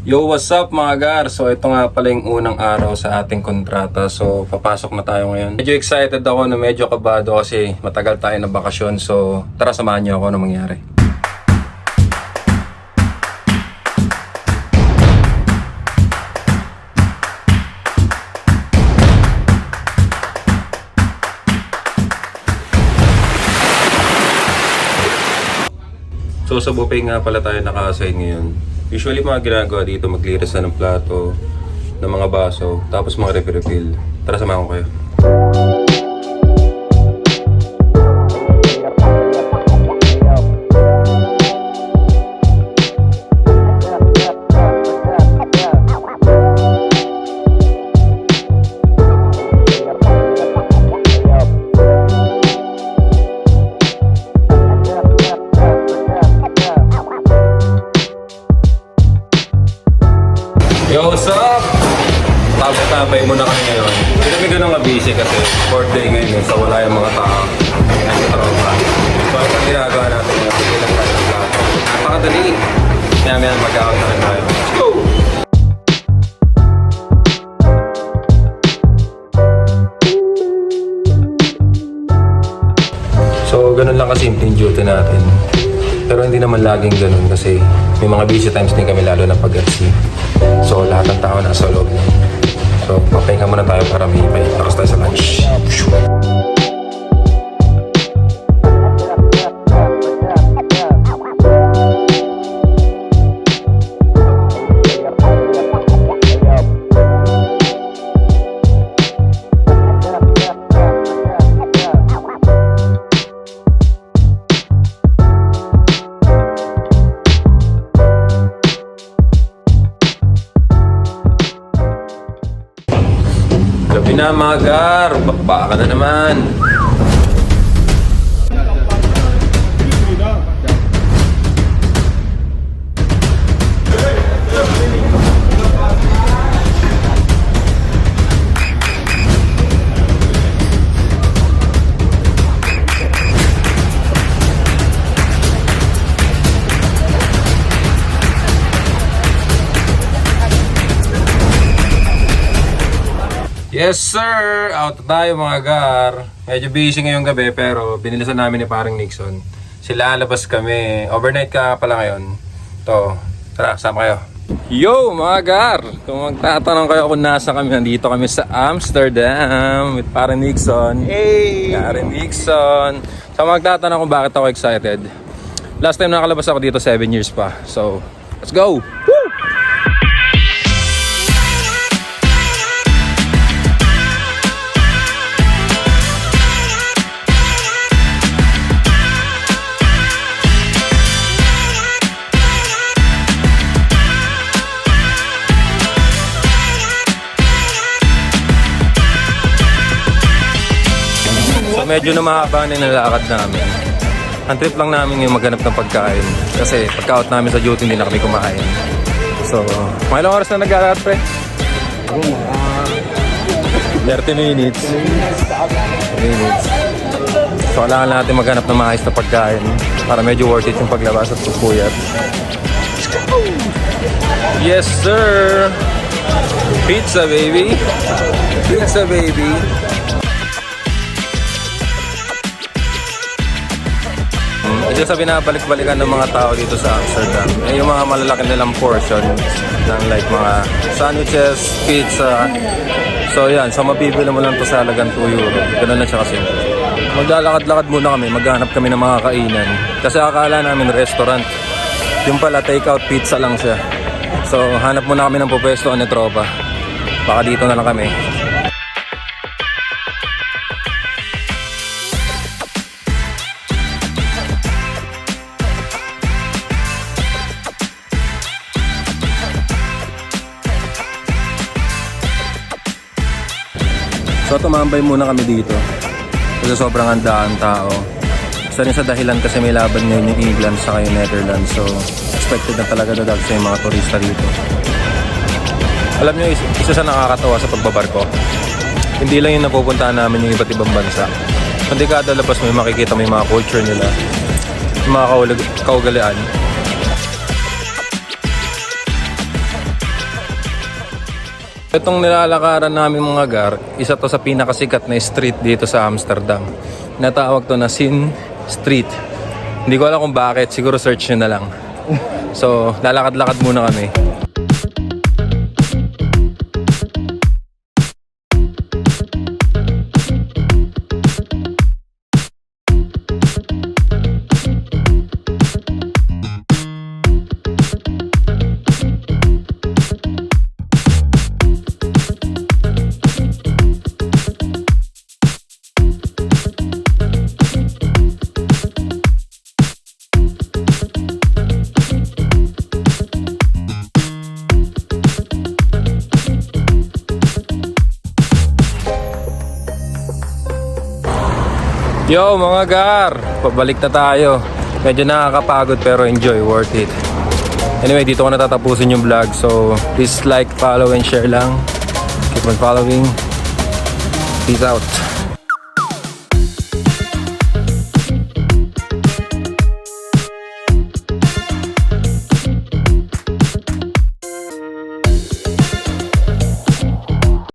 Yo, what's up mga gar? So ito nga pala yung unang araw sa ating kontrata. So papasok na tayo ngayon. Medyo excited ako na medyo kabado kasi matagal tayo na bakasyon. So tara samahan niyo ako na mangyari. So sa buffet nga pala tayo naka-assign ngayon. Usually mga ginagawa dito, maglinis na ng plato, ng mga baso, tapos mga refill. Tara samahan ko kayo. Yo, what's up? Tabay muna kami ngayon. Hindi kami ganun busy kasi 4th day ngayon so wala yung mga tao. Nagtatropa. So ito ang ginagawa natin ngayon. Hindi lang tayo ng plato. Napakadali. Kaya mag-out na rin tayo. Let's go! So ganun lang kasimple yung duty natin. Pero hindi naman laging ganun kasi may mga busy times din kami lalo na pag-RC. So lahat ng tao nasa loob na. So papahinga muna tayo para may lakas tayo sa lunch. Gabi na mga gar, baka na naman. Yes sir! Out tayo mga gar. Medyo busy ngayong gabi pero binilisan namin ni paring Nixon. Sila labas kami. Overnight ka pala ngayon. To, tara, sama kayo. Yo mga gar! Kung magtatanong kayo kung nasa kami, nandito kami sa Amsterdam with paring Nixon. Hey! Paring Nixon. So magtatanong kung bakit ako excited. Last time nakalabas ako dito 7 years pa. So, let's go! Woo! Medyo na mahaba na nalakad namin. Ang trip lang namin yung maghanap ng pagkain. Kasi pagka-out namin sa duty, hindi na kami kumain. So, mga ilang oras na nag-aarat, pre? 30 minutes. 30 minutes. So, kailangan natin maghanap ng maayos na pagkain para medyo worth it yung paglabas at pagpuyat. Yes, sir! Pizza, baby! Pizza, baby! Ito sa binabalik-balikan ng mga tao dito sa Amsterdam ay yung mga malalaki nilang portion ng like mga sandwiches, pizza. So yan, so mabibili mo lang to sa halagang 2 euro. Ganun lang siya kasi. Maglalakad-lakad muna kami, maghanap kami ng mga kainan. Kasi akala namin restaurant. Yung pala take-out pizza lang siya. So hanap muna kami ng pupwestuhan ni tropa. Baka dito na lang kami. So tumambay muna kami dito kasi sobrang handaan tao. Isa rin sa dahilan kasi may laban ngayon yung England sa yung Netherlands. So expected na talaga na sa yung mga turista dito. Alam nyo, isa sa nakakatawa sa pagbabarko, hindi lang yung napupuntahan namin yung iba't ibang bansa. Kundi kada labas may makikita mo yung mga culture nila, yung mga kaugalian. Itong nilalakaran namin mga gar, isa to sa pinakasikat na street dito sa Amsterdam. Natawag to na Sin Street. Hindi ko alam kung bakit, siguro search nyo na lang. So, lalakad-lakad muna kami. Yo mga gar, pabalik na tayo. Medyo nakakapagod pero enjoy, worth it. Anyway, dito ko natatapusin yung vlog. So please like, follow and share lang. Keep on following. Peace out.